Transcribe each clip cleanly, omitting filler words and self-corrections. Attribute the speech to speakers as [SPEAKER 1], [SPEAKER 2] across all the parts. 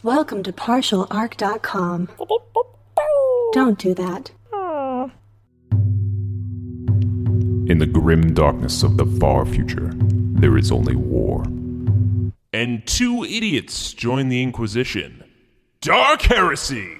[SPEAKER 1] Welcome to partialarc.com. Don't do that.
[SPEAKER 2] In the grim darkness of the far future, there is only war.
[SPEAKER 3] And two idiots join the Inquisition. Dark Heresy!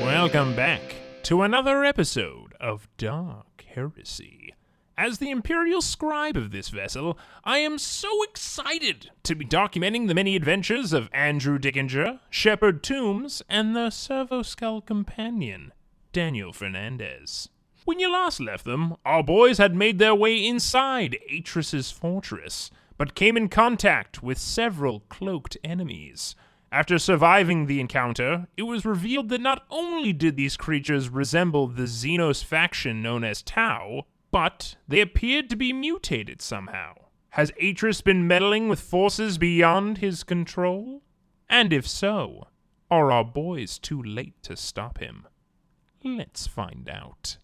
[SPEAKER 3] Welcome back to another episode of Dark Heresy. As the Imperial Scribe of this vessel, I am so excited to be documenting the many adventures of Andrew Dickinger, Shepard Tooms, and the Servo Skull companion, Daniel Fernandez. When you last left them, our boys had made their way inside Atris's fortress, but came in contact with several cloaked enemies. After surviving the encounter, it was revealed that not only did these creatures resemble the Xenos faction known as Tau, but they appeared to be mutated somehow. Has Atris been meddling with forces beyond his control? And if so, are our boys too late to stop him? Let's find out.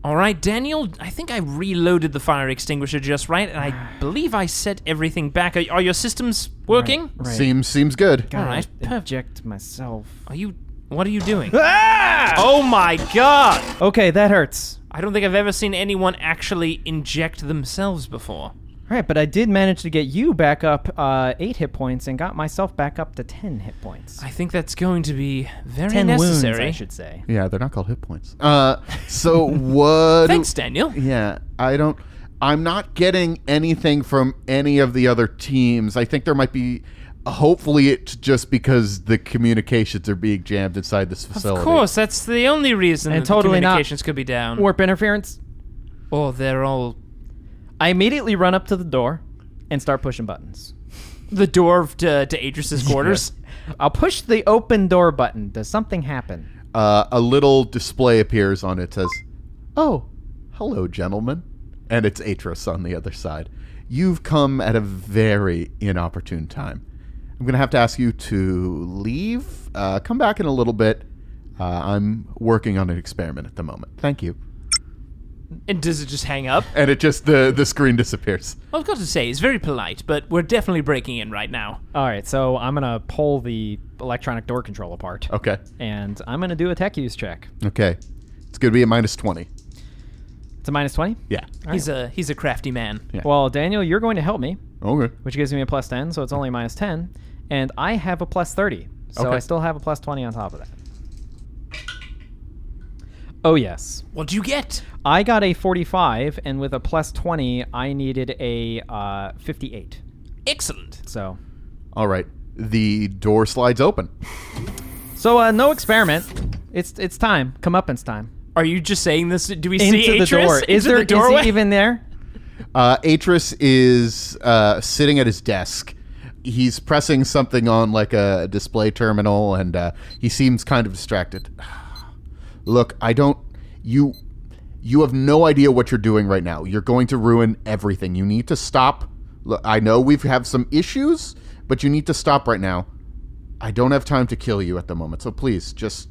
[SPEAKER 4] Alright, Daniel, I think I reloaded the fire extinguisher just right, and I believe I set everything back. Are your systems working?
[SPEAKER 5] Right.
[SPEAKER 6] Seems good.
[SPEAKER 4] All right,
[SPEAKER 5] Eject myself.
[SPEAKER 4] What are you doing? Oh my god!
[SPEAKER 5] Okay, that hurts.
[SPEAKER 4] I don't think I've ever seen anyone actually inject themselves before.
[SPEAKER 5] Right, but I did manage to get you back up 8 hit points and got myself back up to 10 hit points.
[SPEAKER 4] I think that's going to be very
[SPEAKER 5] 10
[SPEAKER 4] necessary.
[SPEAKER 5] wounds, I should say.
[SPEAKER 6] Yeah, they're not called hit points. So what...
[SPEAKER 4] Thanks, Daniel.
[SPEAKER 6] Yeah, I'm not getting anything from any of the other teams. I think there might be... Hopefully it's just because the communications are being jammed inside this facility.
[SPEAKER 4] Of course, that's the only reason
[SPEAKER 5] And
[SPEAKER 4] that
[SPEAKER 5] totally
[SPEAKER 4] the
[SPEAKER 5] not
[SPEAKER 4] communications could be down.
[SPEAKER 5] Warp interference.
[SPEAKER 4] Or they're all...
[SPEAKER 5] I immediately run up to the door and start pushing buttons.
[SPEAKER 4] The door to Atris's quarters?
[SPEAKER 5] I'll push the open door button. Does something happen?
[SPEAKER 6] A little display appears on it. Says, "Oh, hello, gentlemen." And it's Atris on the other side. You've come at a very inopportune time. I'm going to have to ask you to leave. Come back in a little bit. I'm working on an experiment at the moment. Thank you.
[SPEAKER 4] And does it just hang up?
[SPEAKER 6] And it just, the screen disappears.
[SPEAKER 4] I've got to say, it's very polite, but we're definitely breaking in right now.
[SPEAKER 5] All right, so I'm going to pull the electronic door control apart.
[SPEAKER 6] Okay.
[SPEAKER 5] And I'm going to do a tech use check.
[SPEAKER 6] Okay. It's going to be a minus 20.
[SPEAKER 5] It's a minus 20?
[SPEAKER 6] Yeah.
[SPEAKER 4] He's a crafty man.
[SPEAKER 6] Yeah.
[SPEAKER 5] Well, Daniel, you're going to help me,
[SPEAKER 6] Okay.
[SPEAKER 5] which gives me a plus 10, so it's only a minus 10. And I have a plus 30, so
[SPEAKER 6] Okay.
[SPEAKER 5] I still have a plus 20 on top of that. Oh, yes.
[SPEAKER 4] What'd you get?
[SPEAKER 5] I got a 45, and with a plus 20, I needed a 58.
[SPEAKER 4] Excellent.
[SPEAKER 5] So
[SPEAKER 6] All right. The door slides open.
[SPEAKER 5] no experiment. It's time. Comeuppance time.
[SPEAKER 4] Are you just saying this? Do we see
[SPEAKER 5] Into the
[SPEAKER 4] Atris?
[SPEAKER 5] door. Is
[SPEAKER 4] Into the doorway?
[SPEAKER 5] he even there?
[SPEAKER 6] Atris is sitting at his desk. He's pressing something on like a display terminal, and he seems kind of distracted. Look, you have no idea what you're doing right now. You're going to ruin everything. You need to stop. Look, I know we have some issues, but you need to stop right now. I don't have time to kill you at the moment, so please, just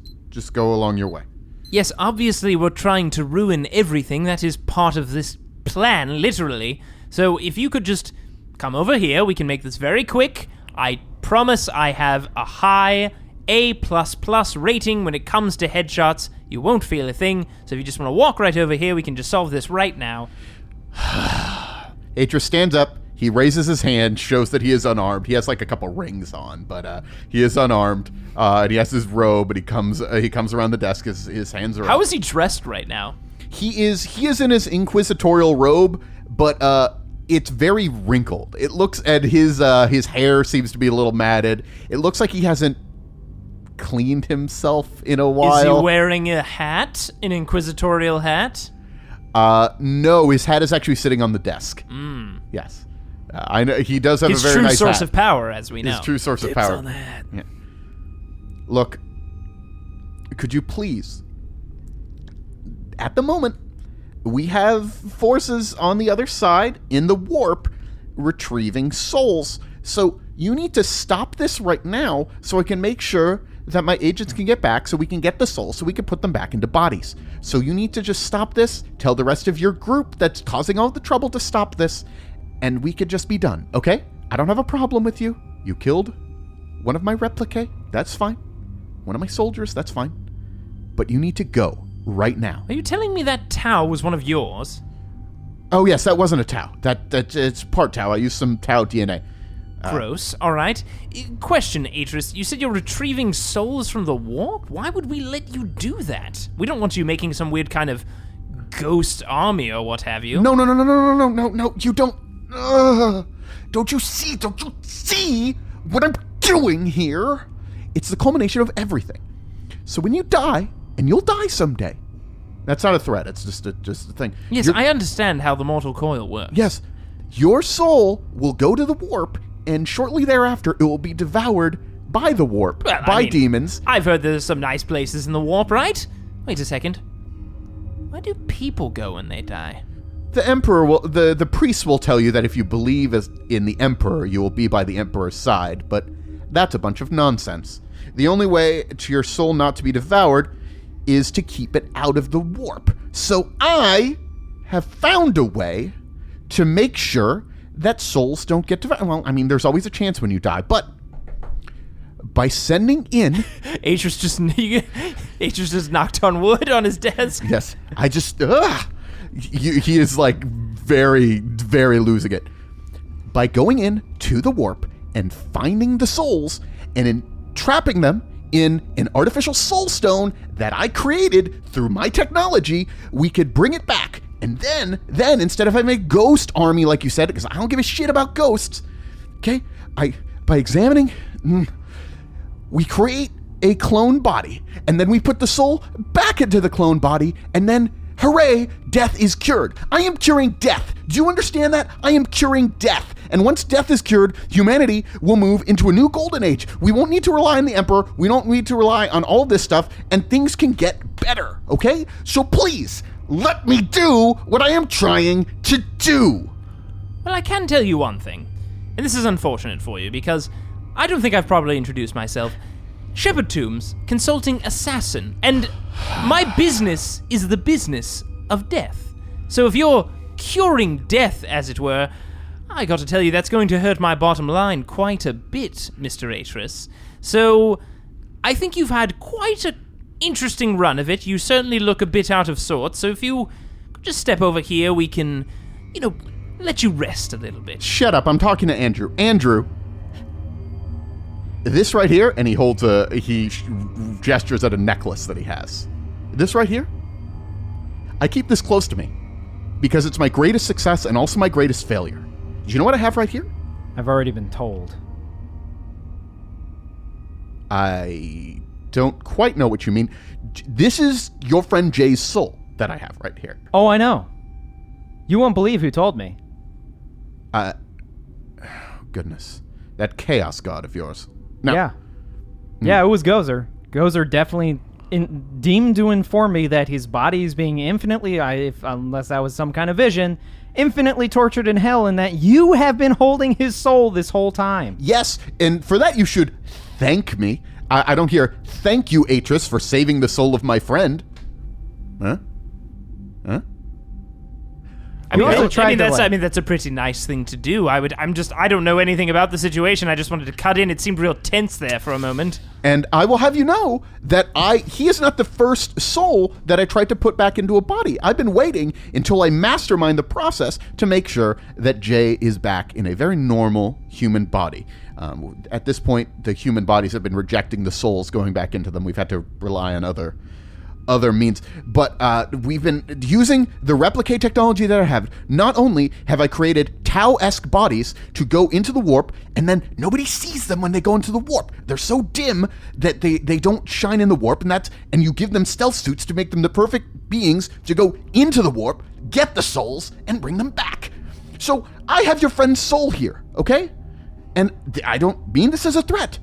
[SPEAKER 6] go along your way.
[SPEAKER 4] Yes, obviously we're trying to ruin everything. That is part of this plan, literally. So if you could just come over here, we can make this very quick. I promise I have a high A++ rating when it comes to headshots. You won't feel a thing. So if you just want to walk right over here, we can just solve this right now.
[SPEAKER 6] Atris stands up. He raises his hand, shows that he is unarmed. He has like a couple rings on, but he is unarmed. And he has his robe, and he comes around the desk. His hands are up.
[SPEAKER 4] How is he dressed right now?
[SPEAKER 6] He is in his inquisitorial robe, but it's very wrinkled. It looks, and his hair seems to be a little matted. It looks like he hasn't cleaned himself in a while.
[SPEAKER 4] Is he wearing a hat? An inquisitorial hat?
[SPEAKER 6] No, his hat is actually sitting on the desk. Yes. I know he does have
[SPEAKER 4] His
[SPEAKER 6] a very nice
[SPEAKER 4] true source
[SPEAKER 6] hat.
[SPEAKER 4] of power, as we know.
[SPEAKER 6] His true source of
[SPEAKER 4] Tips
[SPEAKER 6] power.
[SPEAKER 4] on that.
[SPEAKER 6] Yeah. Look, could you please, at the moment, we have forces on the other side in the warp retrieving souls. So you need to stop this right now so I can make sure that my agents can get back so we can get the souls so we can put them back into bodies. So you need to just stop this, tell the rest of your group that's causing all the trouble to stop this, and we could just be done, okay? I don't have a problem with you. You killed one of my replicae, that's fine. One of my soldiers, that's fine. But you need to go right now.
[SPEAKER 4] Are you telling me that Tau was one of yours?
[SPEAKER 6] Oh yes, that wasn't a Tau. It's part Tau. I used some Tau DNA.
[SPEAKER 4] Gross. All right. Question, Atris. You said you're retrieving souls from the warp? Why would we let you do that? We don't want you making some weird kind of ghost army or what have you.
[SPEAKER 6] No. You don't. Don't you see what I'm doing here? It's the culmination of everything. So when you die, and you'll die someday. That's not a threat. It's just a thing.
[SPEAKER 4] Yes, I understand how the mortal coil works.
[SPEAKER 6] Yes. Your soul will go to the warp, and shortly thereafter, it will be devoured by the warp, by demons.
[SPEAKER 4] I've heard there's some nice places in the warp, right? Wait a second. Where do people go when they die?
[SPEAKER 6] The Emperor will, the priest will tell you that if you believe in the Emperor, you will be by the Emperor's side, but that's a bunch of nonsense. The only way to your soul not to be devoured is to keep it out of the warp. So I have found a way to make sure that souls don't get devoured. Well, I mean, there's always a chance when you die, but by sending in...
[SPEAKER 4] Atris just knocked on wood on his desk.
[SPEAKER 6] Yes, I just... he is like very, very losing it. By going in to the warp and finding the souls and trapping them in an artificial soul stone that I created through my technology, we could bring it back. And then instead of having a ghost army, like you said, because I don't give a shit about ghosts, okay, by examining, we create a clone body, and then we put the soul back into the clone body, and then, hooray, death is cured. I am curing death. Do you understand that? I am curing death. And once death is cured, humanity will move into a new golden age. We won't need to rely on the Emperor. We don't need to rely on all this stuff, and things can get better, okay? So please, let me do what I am trying to do.
[SPEAKER 4] Well, I can tell you one thing, and this is unfortunate for you, because I don't think I've properly introduced myself. Shepard Tooms, consulting assassin, and my business is the business of death. So if you're curing death, as it were, I got to tell you that's going to hurt my bottom line quite a bit, Mr. Atris. So I think you've had quite an interesting run of it. You certainly look a bit out of sorts, so if you could just step over here, we can, let you rest a little bit.
[SPEAKER 6] Shut up, I'm talking to Andrew. Andrew, this right here, and he gestures at a necklace that he has. This right here, I keep this close to me because it's my greatest success and also my greatest failure. Do you know what I have right here?
[SPEAKER 5] I've already been told.
[SPEAKER 6] I don't quite know what you mean. This is your friend Jay's soul that I have right here.
[SPEAKER 5] Oh, I know. You won't believe who told me.
[SPEAKER 6] Goodness. That chaos god of yours. No.
[SPEAKER 5] Yeah. Yeah, it was Gozer. Gozer definitely deemed to inform me that his body is being infinitely, unless that was some kind of vision, infinitely tortured in hell, and that you have been holding his soul this whole time.
[SPEAKER 6] Yes, and for that you should thank me. I don't hear, thank you, Atris, for saving the soul of my friend. Huh?
[SPEAKER 4] I mean, that's a pretty nice thing to do. I don't know anything about the situation. I just wanted to cut in. It seemed real tense there for a moment.
[SPEAKER 6] And I will have you know that he is not the first soul that I tried to put back into a body. I've been waiting until I mastermind the process to make sure that Jay is back in a very normal human body. At this point, the human bodies have been rejecting the souls going back into them. We've had to rely on other means, but we've been using the replicate technology that I have. Not only have I created Tau-esque bodies to go into the warp, and then nobody sees them when they go into the warp. They're so dim that they don't shine in the warp, and you give them stealth suits to make them the perfect beings to go into the warp, get the souls, and bring them back. So I have your friend's soul here, okay? And I don't mean this as a threat,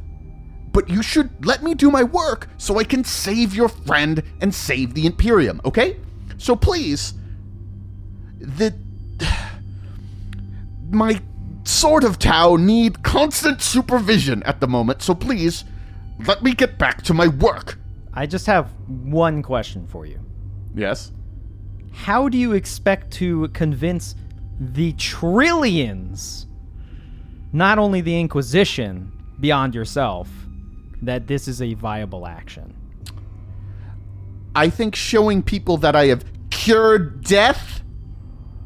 [SPEAKER 6] but you should let me do my work so I can save your friend and save the Imperium, okay? So please, my sort of Tau need constant supervision at the moment, so please, Let me get back to my work.
[SPEAKER 5] I just have one question for you.
[SPEAKER 6] Yes?
[SPEAKER 5] How do you expect to convince the trillions, not only the Inquisition, beyond yourself, that this is a viable action?
[SPEAKER 6] I think showing people that I have cured death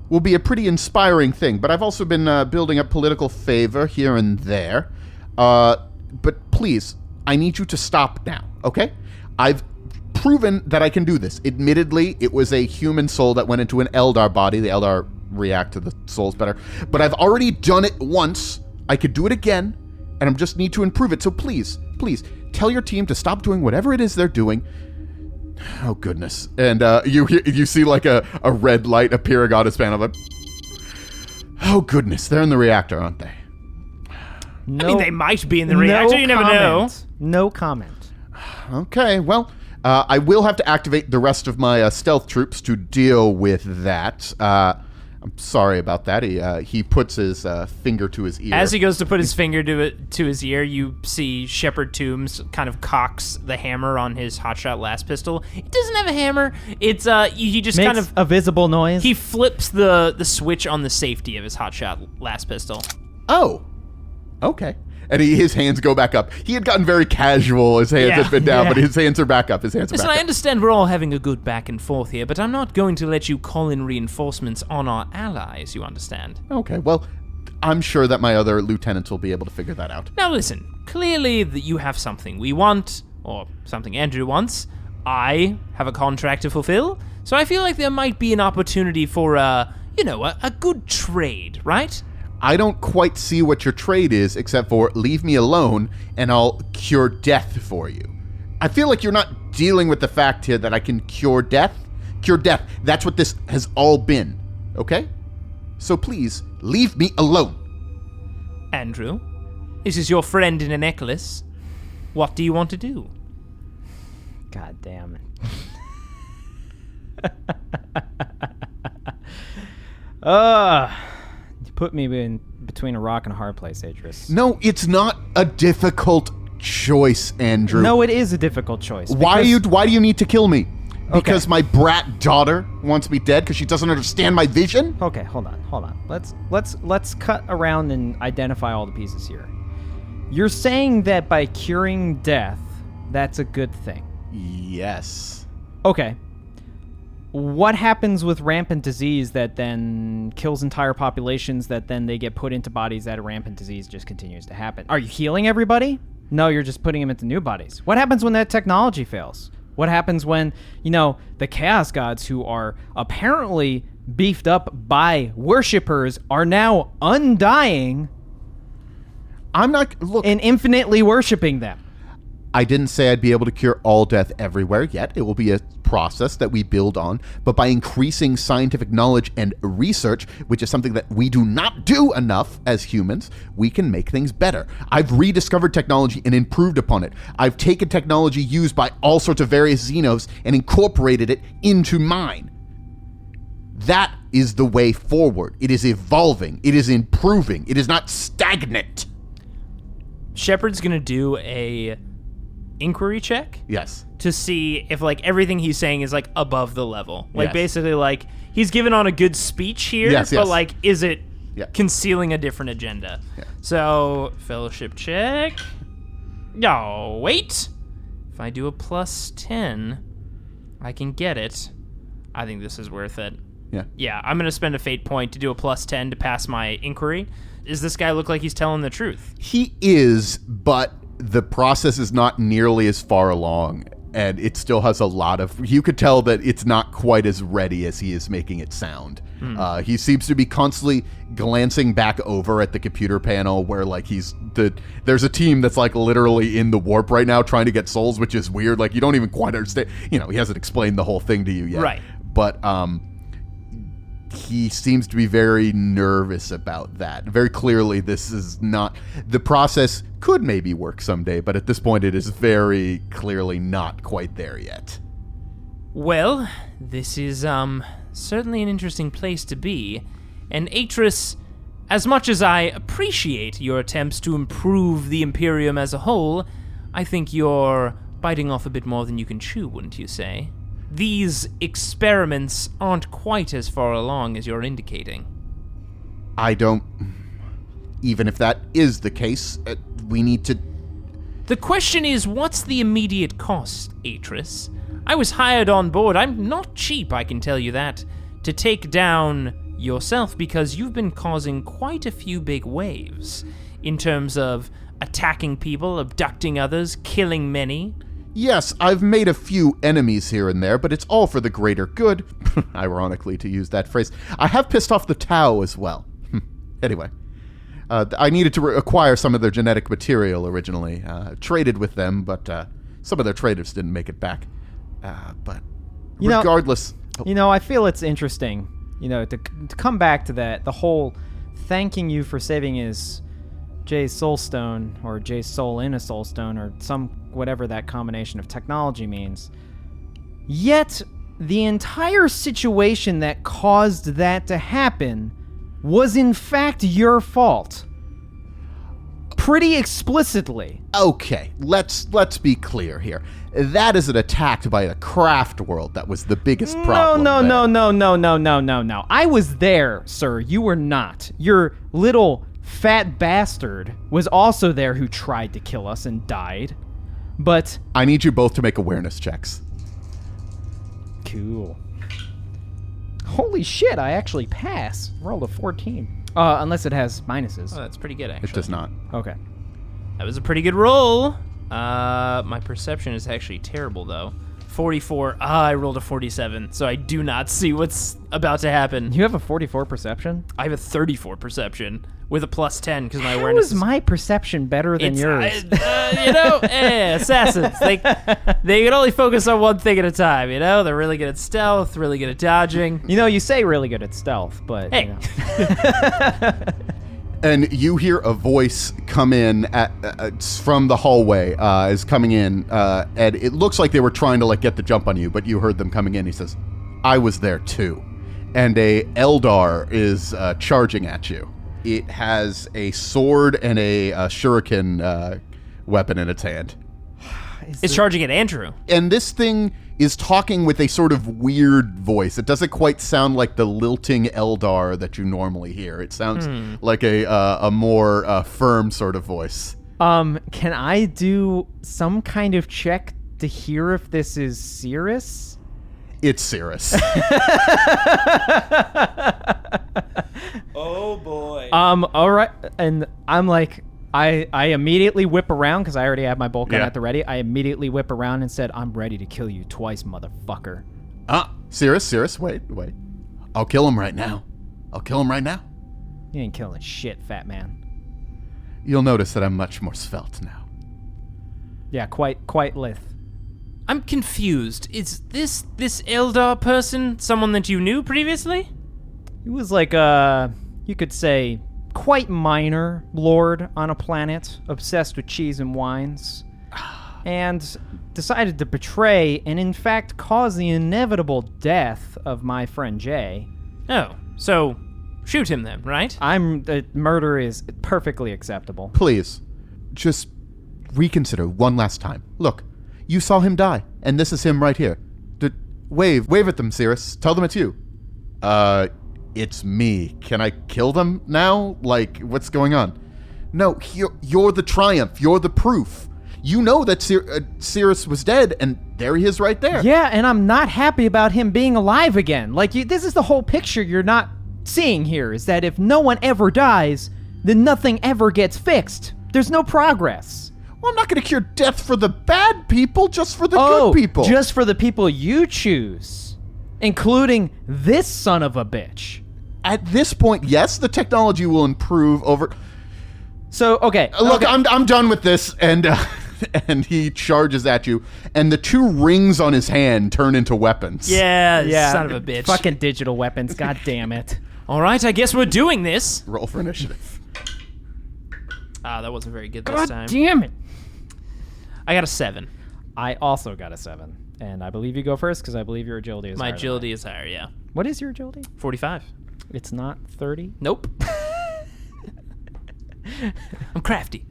[SPEAKER 6] will be a pretty inspiring thing, but I've also been building up political favor here and there. But please, I need you to stop now, okay? I've proven that I can do this. Admittedly, it was a human soul that went into an Eldar body. The Eldar react to the souls better. But I've already done it once. I could do it again, and I just need to improve it. So please, tell your team to stop doing whatever it is they're doing. Oh, goodness. And you see like a red light appearing on his panel. But oh, goodness. They're in the reactor, aren't they?
[SPEAKER 5] No,
[SPEAKER 4] I mean, they might be in the reactor. You never know.
[SPEAKER 5] No comment.
[SPEAKER 6] Okay, well, I will have to activate the rest of my stealth troops to deal with that. I'm sorry about that. He puts his finger to his ear.
[SPEAKER 4] As he goes to put his finger to his ear, you see Shepard Tooms kind of cocks the hammer on his hotshot last pistol. It doesn't have a hammer. It's he just
[SPEAKER 5] Makes
[SPEAKER 4] kind of
[SPEAKER 5] a visible noise.
[SPEAKER 4] he flips the switch on the safety of his hotshot last pistol.
[SPEAKER 6] Oh, okay. And his hands go back up. He had gotten very casual. His hands had been down, but his hands are back up.
[SPEAKER 4] Listen, I understand we're all having a good back and forth here, but I'm not going to let you call in reinforcements on our allies, you understand?
[SPEAKER 6] Okay, well, I'm sure that my other lieutenants will be able to figure that out.
[SPEAKER 4] Now listen, clearly that you have something we want, or something Andrew wants. I have a contract to fulfill, so I feel like there might be an opportunity for, a good trade, right?
[SPEAKER 6] I don't quite see what your trade is, except for leave me alone and I'll cure death for you. I feel like you're not dealing with the fact here that I can cure death. Cure death. That's what this has all been. Okay? So please, leave me alone.
[SPEAKER 4] Andrew, this is your friend in a necklace. What do you want to do?
[SPEAKER 5] God damn it. You put me in between a rock and a hard place, Atris.
[SPEAKER 6] No, it's not a difficult choice, Andrew.
[SPEAKER 5] No, it is a difficult choice.
[SPEAKER 6] Why do you need to kill me? Because
[SPEAKER 5] Okay.
[SPEAKER 6] my brat daughter wants me dead because she doesn't understand my vision?
[SPEAKER 5] Okay, hold on. Let's cut around and identify all the pieces here. You're saying that by curing death, that's a good thing.
[SPEAKER 6] Yes.
[SPEAKER 5] Okay. What happens with rampant disease that then kills entire populations that then they get put into bodies that a rampant disease just continues to happen? Are you healing everybody? No, you're just putting them into new bodies. What happens when that technology fails? What happens when, the Chaos Gods, who are apparently beefed up by worshippers, are now undying
[SPEAKER 6] I'm not... Look...
[SPEAKER 5] and infinitely worshipping them?
[SPEAKER 6] I didn't say I'd be able to cure all death everywhere yet. It will be a process that we build on. But by increasing scientific knowledge and research, which is something that we do not do enough as humans, we can make things better. I've rediscovered technology and improved upon it. I've taken technology used by all sorts of various Xenos and incorporated it into mine. That is the way forward. It is evolving. It is improving. It is not stagnant.
[SPEAKER 4] Shepard's gonna do a inquiry check.
[SPEAKER 6] Yes.
[SPEAKER 4] To see if everything he's saying is above the level.
[SPEAKER 6] Yes.
[SPEAKER 4] Basically he's giving on a good speech here,
[SPEAKER 6] Yes,
[SPEAKER 4] but
[SPEAKER 6] yes.
[SPEAKER 4] Is it
[SPEAKER 6] Yeah.
[SPEAKER 4] concealing a different agenda?
[SPEAKER 6] Yeah.
[SPEAKER 4] So, fellowship check. Oh, wait. If I do a +10, I can get it. I think this is worth it.
[SPEAKER 6] Yeah.
[SPEAKER 4] Yeah, I'm going to spend a fate point to do a +10 to pass my inquiry. Does this guy look like he's telling the truth?
[SPEAKER 6] He is, but the process is not nearly as far along, and it still has a lot of... You could tell that it's not quite as ready as he is making it sound. He seems to be constantly glancing back over at the computer panel where there's a team that's literally in the warp right now trying to get souls, which is weird. You don't even quite understand. He hasn't explained the whole thing to you yet.
[SPEAKER 4] Right.
[SPEAKER 6] But he seems to be very nervous about that. Very clearly, this is not... The process could maybe work someday, but at this point, it is very clearly not quite there yet.
[SPEAKER 4] Well, this is certainly an interesting place to be. And Atris, as much as I appreciate your attempts to improve the Imperium as a whole, I think you're biting off a bit more than you can chew, wouldn't you say? These experiments aren't quite as far along as you're indicating.
[SPEAKER 6] I don't... Even if that is the case, we need to...
[SPEAKER 4] The question is, what's the immediate cost, Atris? I was hired on board. I'm not cheap, I can tell you that, to take down yourself because you've been causing quite a few big waves in terms of attacking people, abducting others, killing many.
[SPEAKER 6] Yes, I've made a few enemies here and there, but it's all for the greater good. Ironically, to use that phrase. I have pissed off the Tau as well. Anyway, I needed to acquire some of their genetic material originally. Traded with them, but some of their traders didn't make it back. But regardless...
[SPEAKER 5] I feel it's interesting, to come back to that, the whole thanking you for saving his Jay's Soul Stone, or Jay's Soul in a Soul Stone, or whatever that combination of technology means. Yet, the entire situation that caused that to happen was in fact your fault. Pretty explicitly.
[SPEAKER 6] Okay, let's be clear here. That is an attack by the craft world that was the biggest problem.
[SPEAKER 5] No. I was there, sir. You were not. Your little fat bastard was also there who tried to kill us and died. But...
[SPEAKER 6] I need you both to make awareness checks.
[SPEAKER 5] Cool. Holy shit, I actually pass. Rolled a 14. Unless it has minuses.
[SPEAKER 4] Oh, that's pretty good, actually.
[SPEAKER 6] It does not.
[SPEAKER 5] Okay.
[SPEAKER 4] That was a pretty good roll. My perception is actually terrible, though. 44. I rolled a 47, so I do not see what's about to happen.
[SPEAKER 5] You have a 44 perception?
[SPEAKER 4] I have a 34 perception with a plus 10 because my
[SPEAKER 5] How
[SPEAKER 4] awareness
[SPEAKER 5] is my perception better than yours?
[SPEAKER 4] Assassins. They can only focus on one thing at a time, They're really good at stealth, really good at dodging.
[SPEAKER 5] You say really good at stealth, but...
[SPEAKER 4] Hey.
[SPEAKER 6] And you hear a voice come in from the hallway, is coming in, and it looks like they were trying to get the jump on you, but you heard them coming in. He says, I was there too. And a Eldar is charging at you. It has a sword and a shuriken weapon in its hand.
[SPEAKER 4] It's charging at Andrew.
[SPEAKER 6] And this thing is talking with a sort of weird voice. It doesn't quite sound like the lilting Eldar that you normally hear. It sounds like a more firm sort of voice.
[SPEAKER 5] Can I do some kind of check to hear if this is Cirrus?
[SPEAKER 6] It's Cirrus.
[SPEAKER 4] Oh boy.
[SPEAKER 5] All right, and I'm like, I immediately whip around because I already have my bolt gun at the ready. I immediately whip around and said, I'm ready to kill you twice, motherfucker.
[SPEAKER 6] Cirrus, wait. I'll kill him right now.
[SPEAKER 5] You ain't killing shit, fat man.
[SPEAKER 6] You'll notice that I'm much more svelte now.
[SPEAKER 5] Yeah, quite lithe.
[SPEAKER 4] I'm confused. Is this Eldar person someone that you knew previously?
[SPEAKER 5] He was like you could say, quite minor lord on a planet, obsessed with cheese and wines, and decided to betray and in fact cause the inevitable death of my friend Jay.
[SPEAKER 4] Oh, so shoot him then, right?
[SPEAKER 5] Murder is perfectly acceptable.
[SPEAKER 6] Please, just reconsider one last time. Look, you saw him die, and this is him right here. Wave at them, Cirrus. Tell them it's you. It's me. Can I kill them now? What's going on? No, you're the triumph. You're the proof. You know that Cirrus was dead, and there he is right there.
[SPEAKER 5] Yeah, and I'm not happy about him being alive again. This is the whole picture you're not seeing here, is that if no one ever dies, then nothing ever gets fixed. There's no progress.
[SPEAKER 6] Well, I'm not going to cure death for the bad people, just for the good people.
[SPEAKER 5] Just for the people you choose, including this son of a bitch.
[SPEAKER 6] At this point, yes, the technology will improve over...
[SPEAKER 5] So, okay.
[SPEAKER 6] Look,
[SPEAKER 5] okay.
[SPEAKER 6] I'm done with this, and he charges at you, and the two rings on his hand turn into weapons.
[SPEAKER 4] Yeah, son of a bitch.
[SPEAKER 5] Fucking digital weapons, god damn it.
[SPEAKER 4] All right, I guess we're doing this.
[SPEAKER 6] Roll for initiative.
[SPEAKER 4] That wasn't very good
[SPEAKER 5] God
[SPEAKER 4] this time.
[SPEAKER 5] Damn it.
[SPEAKER 4] I got a 7.
[SPEAKER 5] I also got a 7. And I believe you go first, because I believe your agility is higher.
[SPEAKER 4] My agility is higher, yeah.
[SPEAKER 5] What is your agility?
[SPEAKER 4] 45.
[SPEAKER 5] It's not 30?
[SPEAKER 4] Nope. I'm crafty.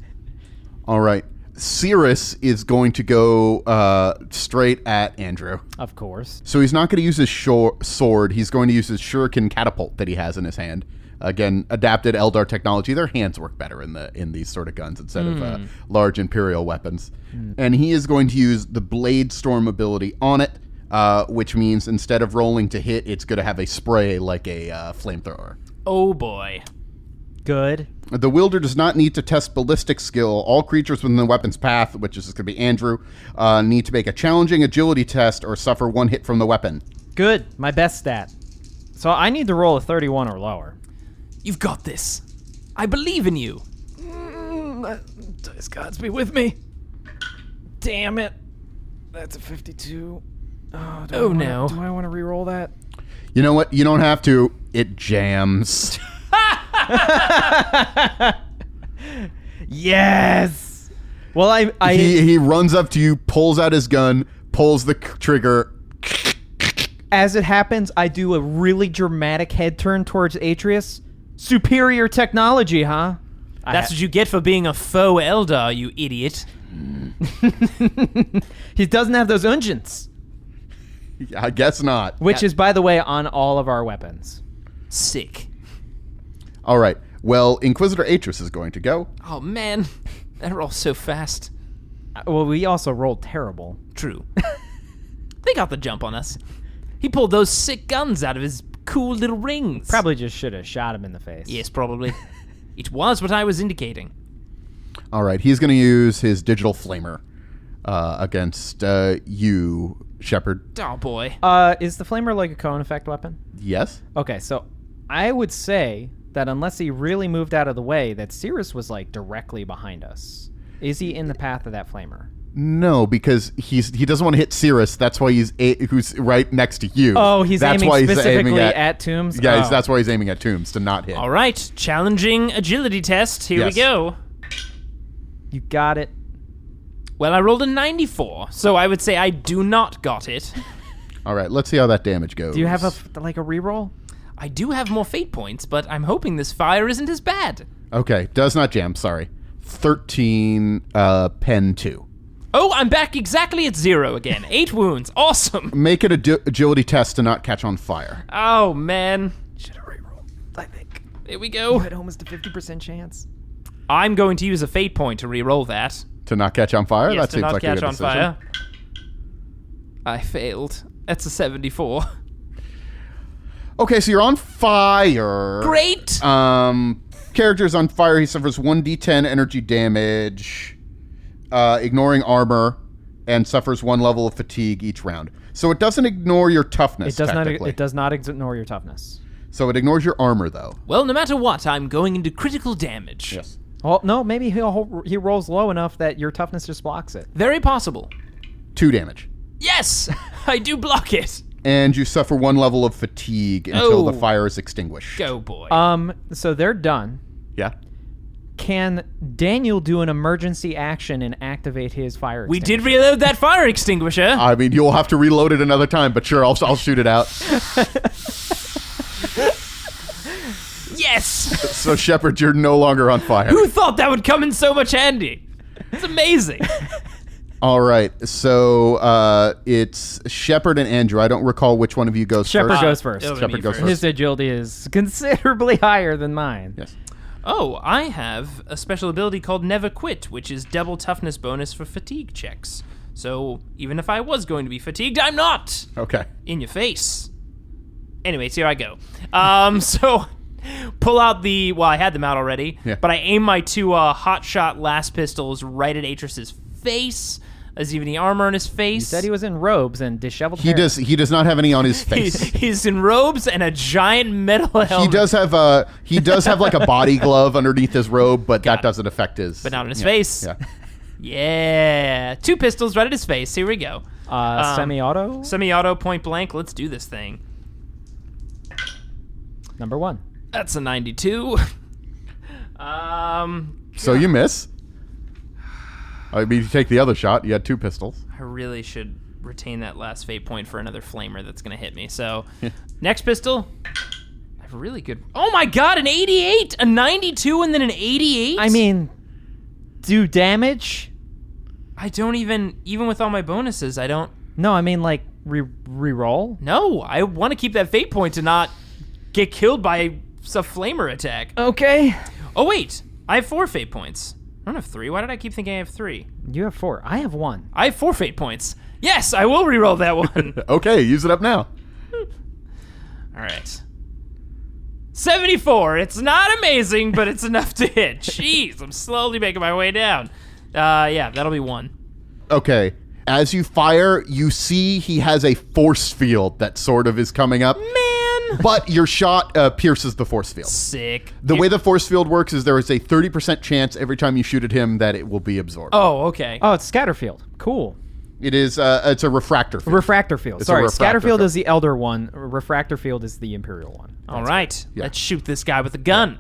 [SPEAKER 6] All right. Cirrus is going to go straight at Andrew.
[SPEAKER 5] Of course.
[SPEAKER 6] So he's not going to use his sword. He's going to use his shuriken catapult that he has in his hand. Again, adapted Eldar technology. Their hands work better in these sort of guns instead of large Imperial weapons. And he is going to use the Blade Storm ability on it, which means instead of rolling to hit, it's going to have a spray like a flamethrower.
[SPEAKER 4] Oh boy.
[SPEAKER 5] Good.
[SPEAKER 6] The wielder does not need to test ballistic skill. All creatures within the weapon's path, which is going to be Andrew, need to make a challenging agility test or suffer one hit from the weapon.
[SPEAKER 5] Good. My best stat. So I need to roll a 31 or lower.
[SPEAKER 4] You've got this. I believe in you.
[SPEAKER 5] Dice gods be with me. Damn it. That's a 52.
[SPEAKER 4] Oh, no.
[SPEAKER 5] Do I want to re-roll that?
[SPEAKER 6] You know what? You don't have to. It jams.
[SPEAKER 5] Yes. Well,
[SPEAKER 6] He runs up to you, pulls out his gun, pulls the trigger.
[SPEAKER 5] As it happens, I do a really dramatic head turn towards Atreus. Superior technology, huh?
[SPEAKER 4] That's what you get for being a faux Eldar, you idiot.
[SPEAKER 5] He doesn't have those engines,
[SPEAKER 6] I guess not.
[SPEAKER 5] which is, by the way, on all of our weapons.
[SPEAKER 4] Sick.
[SPEAKER 6] All right. Well, Inquisitor Atreus is going to go.
[SPEAKER 4] Oh, man. That rolled so fast.
[SPEAKER 5] Well, we also rolled terrible.
[SPEAKER 4] True. They got the jump on us. He pulled those sick guns out of his cool little rings.
[SPEAKER 5] Probably just should have shot him in the face.
[SPEAKER 4] Yes, probably. It was what I was indicating.
[SPEAKER 6] All right. He's going to use his digital flamer against you, Shepard.
[SPEAKER 4] Oh, boy.
[SPEAKER 5] Is the flamer like a cone effect weapon?
[SPEAKER 6] Yes.
[SPEAKER 5] Okay, so I would say that unless he really moved out of the way, that Cirrus was like directly behind us. Is he in the path of that flamer?
[SPEAKER 6] No, because he doesn't want to hit Cirrus. That's why who's right next to you.
[SPEAKER 5] Oh, he's
[SPEAKER 6] that's
[SPEAKER 5] aiming
[SPEAKER 6] why he's
[SPEAKER 5] specifically
[SPEAKER 6] aiming
[SPEAKER 5] at Tooms?
[SPEAKER 6] Yeah,
[SPEAKER 5] Oh.
[SPEAKER 6] that's why he's aiming at Tooms to not hit.
[SPEAKER 4] All right. Challenging agility test. Here we
[SPEAKER 6] Yes.
[SPEAKER 4] go.
[SPEAKER 5] You got it.
[SPEAKER 4] Well, I rolled a 94, so I would say I do not got it.
[SPEAKER 6] All right, let's see how that damage goes.
[SPEAKER 5] Do you have a reroll?
[SPEAKER 4] I do have more fate points, but I'm hoping this fire isn't as bad.
[SPEAKER 6] Okay, does not jam, sorry. 13, pen 2.
[SPEAKER 4] Oh, I'm back exactly at 0 again. 8 wounds. Awesome.
[SPEAKER 6] Make it a agility test to not catch on fire.
[SPEAKER 4] Oh, man.
[SPEAKER 5] Should have rerolled, I think.
[SPEAKER 4] There we go.
[SPEAKER 5] You had almost a 50% chance.
[SPEAKER 4] I'm going to use a fate point to re-roll that.
[SPEAKER 6] To not catch on fire?
[SPEAKER 4] Yes,
[SPEAKER 6] That
[SPEAKER 4] to
[SPEAKER 6] seems
[SPEAKER 4] not
[SPEAKER 6] like a
[SPEAKER 4] catch
[SPEAKER 6] good
[SPEAKER 4] on
[SPEAKER 6] decision.
[SPEAKER 4] fire. I failed. That's a 74.
[SPEAKER 6] Okay, so you're on fire.
[SPEAKER 4] Great.
[SPEAKER 6] Character's on fire. He suffers 1d10 energy damage, ignoring armor, and suffers 1 level of fatigue each round. So it doesn't ignore your toughness.
[SPEAKER 5] It does not.
[SPEAKER 6] technically.
[SPEAKER 5] It does not ignore your toughness.
[SPEAKER 6] So it ignores your armor, though.
[SPEAKER 4] Well, no matter what, I'm going into critical damage.
[SPEAKER 6] Yes.
[SPEAKER 5] Well, no, maybe he rolls low enough that your toughness just blocks it.
[SPEAKER 4] Very possible.
[SPEAKER 6] 2 damage.
[SPEAKER 4] Yes, I do block it.
[SPEAKER 6] And you suffer 1 level of fatigue until
[SPEAKER 4] Oh.
[SPEAKER 6] the fire is extinguished.
[SPEAKER 4] Go, boy.
[SPEAKER 5] So they're done.
[SPEAKER 6] Yeah.
[SPEAKER 5] Can Daniel do an emergency action and activate his fire
[SPEAKER 4] We did
[SPEAKER 5] extinguisher?
[SPEAKER 4] reload that fire extinguisher.
[SPEAKER 6] I mean, you'll have to reload it another time, but sure, I'll shoot it out.
[SPEAKER 4] Yes.
[SPEAKER 6] So, Shepard, you're no longer on fire.
[SPEAKER 4] Who thought that would come in so much handy? It's amazing.
[SPEAKER 6] All right, so it's Shepard and Andrew. I don't recall which one of you goes
[SPEAKER 5] Shepard
[SPEAKER 6] first.
[SPEAKER 5] goes first.
[SPEAKER 4] It'll be
[SPEAKER 6] Shepard
[SPEAKER 4] me
[SPEAKER 6] goes
[SPEAKER 5] His agility is considerably higher than mine.
[SPEAKER 6] Yes.
[SPEAKER 4] Oh, I have a special ability called Never Quit, which is double toughness bonus for fatigue checks. So even if I was going to be fatigued, I'm not.
[SPEAKER 6] Okay.
[SPEAKER 4] In your face. Anyways, here I go. So pull out I had them out already,
[SPEAKER 6] Yeah.
[SPEAKER 4] but I aim my 2 hot shot last pistols right at Atreus's face. Does he have any armor on his face?
[SPEAKER 5] He said he was in robes and disheveled
[SPEAKER 6] He
[SPEAKER 5] hair.
[SPEAKER 6] does. He does not have any on his face.
[SPEAKER 4] He's in robes and a giant metal helmet.
[SPEAKER 6] He does have He does have like a body glove underneath his robe, but that doesn't affect his.
[SPEAKER 4] But not on his
[SPEAKER 6] yeah,
[SPEAKER 4] face.
[SPEAKER 6] Yeah.
[SPEAKER 4] Yeah. 2 pistols right at his face. Here we go.
[SPEAKER 5] Semi-auto,
[SPEAKER 4] Semi-auto, point blank. Let's do this thing.
[SPEAKER 5] number 1.
[SPEAKER 4] That's a 92.
[SPEAKER 6] So you miss. I mean, you take the other shot. You had 2 pistols.
[SPEAKER 4] I really should retain that last fate point for another flamer that's going to hit me. So, next pistol. I have a really good... Oh my god, an 88! A 92 and then an 88?
[SPEAKER 5] I mean, do damage?
[SPEAKER 4] I don't even with all my bonuses, I don't.
[SPEAKER 5] No, I mean, like, re-roll?
[SPEAKER 4] No, I want to keep that fate point to not get killed by a flamer attack.
[SPEAKER 5] Okay.
[SPEAKER 4] Oh, wait. I have 4 fate points. I don't have 3. Why did I keep thinking I have 3?
[SPEAKER 5] You have 4. I have 1.
[SPEAKER 4] I have 4 fate points. Yes, I will reroll that one.
[SPEAKER 6] Okay, use it up now.
[SPEAKER 4] All right. 74. It's not amazing, but it's enough to hit. Jeez, I'm slowly making my way down. Yeah, that'll be 1.
[SPEAKER 6] Okay. As you fire, you see he has a force field that sort of is coming up.
[SPEAKER 4] Man.
[SPEAKER 6] But your shot pierces the force field.
[SPEAKER 4] Sick.
[SPEAKER 6] The way the force field works is there is a 30% chance every time you shoot at him that it will be absorbed.
[SPEAKER 4] Oh, okay.
[SPEAKER 5] Oh, it's Scatterfield. Cool.
[SPEAKER 6] It is, it's a refractor field.
[SPEAKER 5] Refractor field.
[SPEAKER 6] It's a
[SPEAKER 5] Sorry,
[SPEAKER 6] refractor
[SPEAKER 5] Scatterfield
[SPEAKER 6] field.
[SPEAKER 5] is the elder one. Refractor field is the Imperial one.
[SPEAKER 4] All right.
[SPEAKER 6] Yeah.
[SPEAKER 4] Let's shoot this guy with a gun.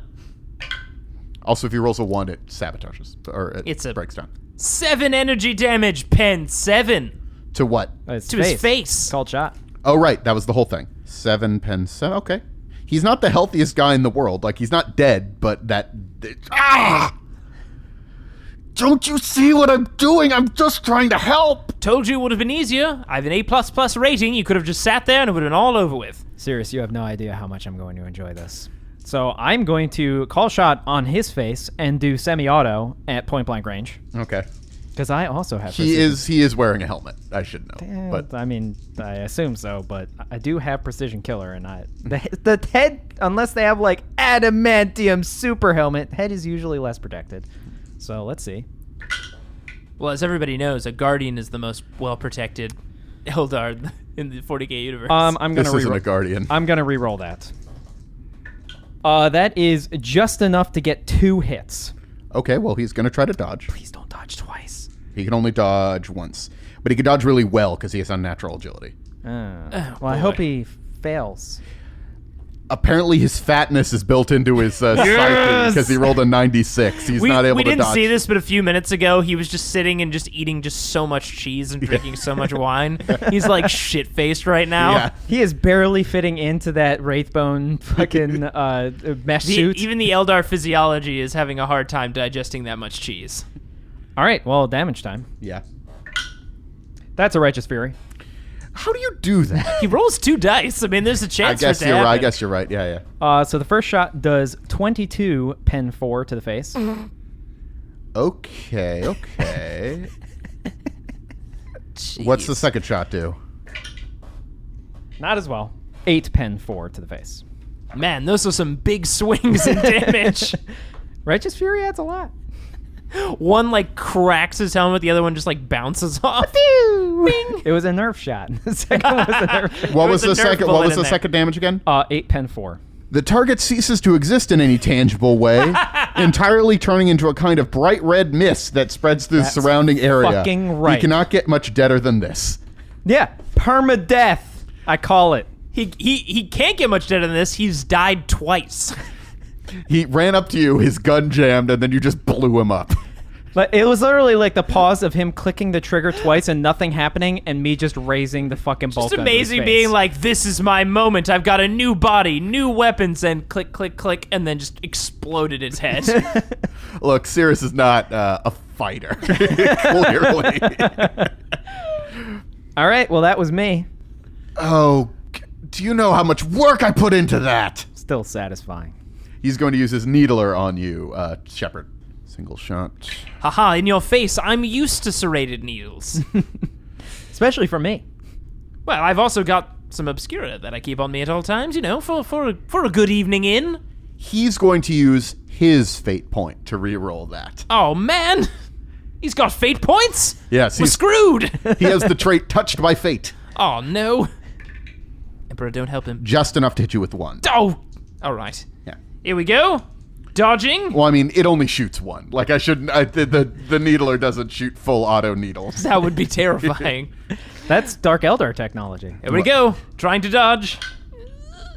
[SPEAKER 6] Also, if he rolls a 1, it sabotages, or
[SPEAKER 4] It's a-
[SPEAKER 6] breaks down.
[SPEAKER 4] 7 energy damage, Pen. 7.
[SPEAKER 6] To what?
[SPEAKER 5] It's
[SPEAKER 4] To his face.
[SPEAKER 5] Called shot.
[SPEAKER 6] Oh, right. That was the whole thing. 7 pen 7. Okay. He's not the healthiest guy in the world. Like, he's not dead, but that... Ah! Don't you see what I'm doing? I'm just trying to help.
[SPEAKER 4] Told you it would have been easier. I have an A++ rating. You could have just sat there and it would have been all over with.
[SPEAKER 5] Serious, you have no idea how much I'm going to enjoy this. So I'm going to call shot on his face and do semi-auto at point-blank range.
[SPEAKER 6] Okay.
[SPEAKER 5] Because I also have
[SPEAKER 6] He
[SPEAKER 5] precision.
[SPEAKER 6] is wearing a helmet. I should know. But
[SPEAKER 5] I mean, I assume so, but I do have precision killer, and the head, unless they have like adamantium super helmet, head is usually less protected. So let's see.
[SPEAKER 4] Well, as everybody knows, a Guardian is the most well-protected Eldar in the 40K universe.
[SPEAKER 5] I'm gonna
[SPEAKER 6] this isn't
[SPEAKER 5] reroll.
[SPEAKER 6] a guardian.
[SPEAKER 5] I'm gonna re-roll that. That is just enough to get 2 hits.
[SPEAKER 6] Okay, well, he's going to try to dodge.
[SPEAKER 5] Please don't dodge twice.
[SPEAKER 6] He can only dodge once. But he can dodge really well because he has unnatural agility.
[SPEAKER 5] Well, I hope he fails.
[SPEAKER 6] Apparently, his fatness is built into his psyche because he rolled a 96. He's not able
[SPEAKER 4] we
[SPEAKER 6] to
[SPEAKER 4] didn't
[SPEAKER 6] dodge.
[SPEAKER 4] see this, but a few minutes ago, he was just sitting and just eating just so much cheese and drinking so much wine. He's like shit-faced right now.
[SPEAKER 6] Yeah.
[SPEAKER 5] He is barely fitting into that Wraithbone fucking mesh suit.
[SPEAKER 4] Even the Eldar physiology is having a hard time digesting that much cheese.
[SPEAKER 5] All right, well, damage time.
[SPEAKER 6] Yeah.
[SPEAKER 5] That's a Righteous Fury.
[SPEAKER 6] How do you do that?
[SPEAKER 4] He rolls 2 dice. I mean, there's a chance
[SPEAKER 6] I guess
[SPEAKER 4] for it to
[SPEAKER 6] you're right. I
[SPEAKER 4] happen.
[SPEAKER 6] guess you're right. Yeah, yeah.
[SPEAKER 5] So the first shot does 22 pen 4 to the face.
[SPEAKER 6] Okay. What's the second shot do?
[SPEAKER 5] Not as well. 8 pen 4 to the face.
[SPEAKER 4] Man, those are some big swings in damage.
[SPEAKER 5] Righteous Fury adds a lot.
[SPEAKER 4] One like cracks his helmet, the other one just like bounces off.
[SPEAKER 5] It was a nerf shot. The second was a nerf shot.
[SPEAKER 6] What
[SPEAKER 4] was
[SPEAKER 6] was
[SPEAKER 4] a
[SPEAKER 6] the
[SPEAKER 4] Nerf
[SPEAKER 6] second?
[SPEAKER 4] bullet
[SPEAKER 6] What was
[SPEAKER 4] in
[SPEAKER 6] the
[SPEAKER 4] there.
[SPEAKER 6] second damage again?
[SPEAKER 5] 8 pen 4.
[SPEAKER 6] The target ceases to exist in any tangible way, entirely turning into a kind of bright red mist that spreads through
[SPEAKER 5] That's
[SPEAKER 6] the surrounding area.
[SPEAKER 5] fucking right.
[SPEAKER 6] You cannot get much deader than this.
[SPEAKER 5] Yeah, permadeath. I call it.
[SPEAKER 4] He can't get much deader than this. He's died twice.
[SPEAKER 6] He ran up to you, his gun jammed, and then you just blew him up.
[SPEAKER 5] But it was literally like the pause of him clicking the trigger twice and nothing happening, and me just raising the fucking bolt.
[SPEAKER 4] Just amazing being like, this is my moment. I've got a new body, new weapons, and click, click, click, and then just exploded his head.
[SPEAKER 6] Look, Cirrus is not a fighter, clearly.
[SPEAKER 5] All right, well that was me.
[SPEAKER 6] Oh, do you know how much work I put into that?
[SPEAKER 5] Still satisfying.
[SPEAKER 6] He's going to use his needler on you, Shepard. Single shot.
[SPEAKER 4] Haha, in your face, I'm used to serrated needles.
[SPEAKER 5] Especially for me.
[SPEAKER 4] Well, I've also got some Obscura that I keep on me at all times, you know, for a good evening in.
[SPEAKER 6] He's going to use his fate point to re-roll that.
[SPEAKER 4] Oh, man. He's got fate points?
[SPEAKER 6] Yes,
[SPEAKER 4] We're
[SPEAKER 6] he's-
[SPEAKER 4] screwed.
[SPEAKER 6] He has the trait touched by fate.
[SPEAKER 4] Oh, no. Emperor, don't help him.
[SPEAKER 6] Just enough to hit you with 1.
[SPEAKER 4] Oh, all right.
[SPEAKER 6] Yeah.
[SPEAKER 4] Here we go. Dodging.
[SPEAKER 6] Well, I mean, it only shoots 1. Like, I shouldn't... the needler doesn't shoot full auto needles.
[SPEAKER 4] That would be terrifying.
[SPEAKER 5] That's Dark Eldar technology.
[SPEAKER 4] Here we go. Trying to dodge.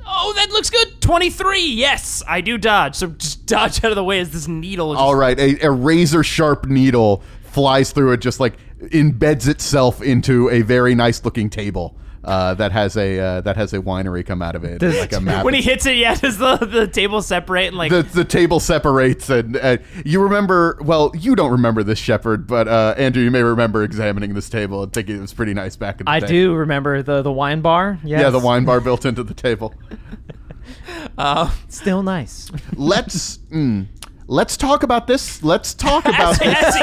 [SPEAKER 4] Oh, that looks good. 23. Yes, I do dodge. So just dodge out of the way as this needle. Just,
[SPEAKER 6] All right, a razor-sharp needle flies through it just like embeds itself into a very nice looking table that has a winery come out of it, like a map.
[SPEAKER 4] When he hits it, does the table separate? And like
[SPEAKER 6] the table separates, and you remember. Well, you don't remember this, Shepard, but Andrew, you may remember examining this table and thinking it was pretty nice back in the day.
[SPEAKER 5] I do remember the wine bar. Yes.
[SPEAKER 6] Yeah, the wine bar built into the table.
[SPEAKER 5] Still nice.
[SPEAKER 6] Let's talk about this. Let's talk about this.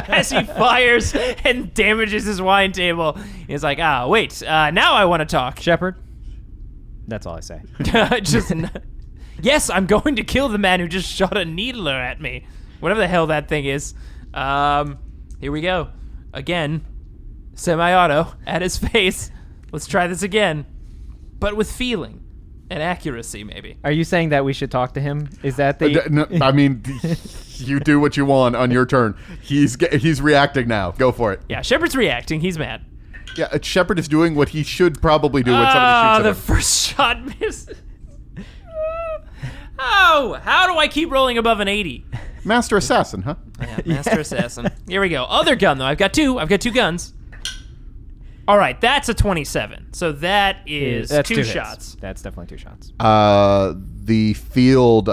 [SPEAKER 4] as he fires and damages his wine table, he's like, wait, now I want to talk.
[SPEAKER 5] Shepard, that's all I say.
[SPEAKER 4] Yes, I'm going to kill the man who just shot a needler at me. Whatever the hell that thing is. Here we go. Again, semi-auto at his face. Let's try this again. But with feeling. And accuracy, maybe.
[SPEAKER 5] Are you saying that we should talk to him? Is that the...
[SPEAKER 6] No, I mean, you do what you want on your turn. He's reacting now. Go for it.
[SPEAKER 4] Yeah, Shepard's reacting. He's mad.
[SPEAKER 6] Yeah, Shepard is doing what he should probably do when somebody shoots at him.
[SPEAKER 4] The first shot missed. How do I keep rolling above an 80?
[SPEAKER 6] Master Assassin, huh?
[SPEAKER 4] Yeah, Master Assassin. Here we go. Other gun, though. I've got two guns. All right, that's a 27. So that's two shots.
[SPEAKER 5] That's definitely 2 shots.
[SPEAKER 6] The field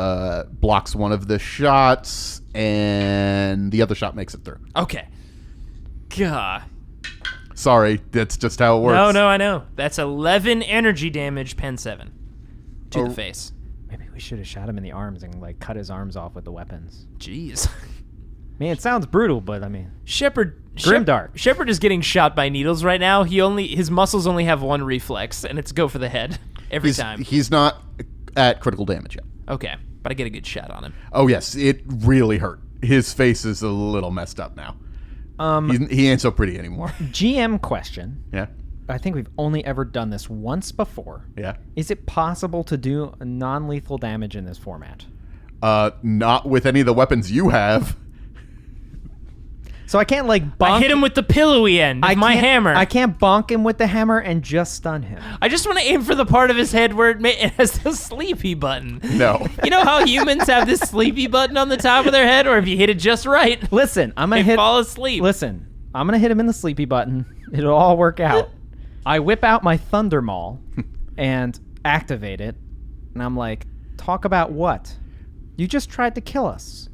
[SPEAKER 6] blocks one of the shots, and the other shot makes it through.
[SPEAKER 4] Okay. Gah.
[SPEAKER 6] Sorry, that's just how it works.
[SPEAKER 4] No, I know. That's 11 energy damage, pen 7. To the face.
[SPEAKER 5] Maybe we should have shot him in the arms and like cut his arms off with the weapons.
[SPEAKER 4] Jeez.
[SPEAKER 5] I mean, it sounds brutal, but I mean...
[SPEAKER 4] Grimdark. Shepard is getting shot by needles right now. His muscles only have one reflex, and it's go for the head every time.
[SPEAKER 6] He's not at critical damage yet.
[SPEAKER 4] Okay, but I get a good shot on him.
[SPEAKER 6] Oh, yes. It really hurt. His face is a little messed up now. He ain't so pretty anymore.
[SPEAKER 5] GM question.
[SPEAKER 6] Yeah?
[SPEAKER 5] I think we've only ever done this once before.
[SPEAKER 6] Yeah?
[SPEAKER 5] Is it possible to do non-lethal damage in this format?
[SPEAKER 6] Not with any of the weapons you have.
[SPEAKER 5] So I can't like bonk.
[SPEAKER 4] I hit him with the pillowy end of my hammer.
[SPEAKER 5] I can't bonk him with the hammer and just stun him.
[SPEAKER 4] I just want to aim for the part of his head where it has the sleepy button.
[SPEAKER 6] No.
[SPEAKER 4] You know how humans have this sleepy button on the top of their head, or if you hit it just right,
[SPEAKER 5] Listen, I'm gonna
[SPEAKER 4] they fall asleep.
[SPEAKER 5] Listen, I'm gonna hit him in the sleepy button. It'll all work out. I whip out my Thunder Maul and activate it, and I'm like, talk about what? You just tried to kill us.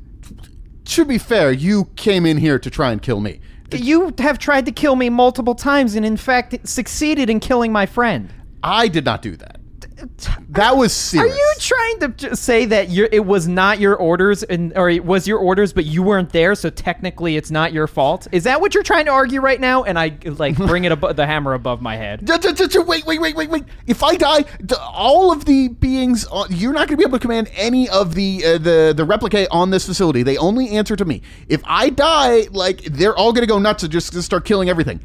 [SPEAKER 6] To be fair, you came in here to try and kill me.
[SPEAKER 5] You have tried to kill me multiple times and in fact succeeded in killing my friend.
[SPEAKER 6] I did not do that. That was serious.
[SPEAKER 5] Are you trying to say that it was not your orders, or it was your orders, but you weren't there, so technically it's not your fault? Is that what you're trying to argue right now? And I like bring it the hammer above my head.
[SPEAKER 6] Wait. If I die, all of the beings, you're not going to be able to command any of the replicate on this facility. They only answer to me. If I die, like, they're all going to go nuts and just start killing everything.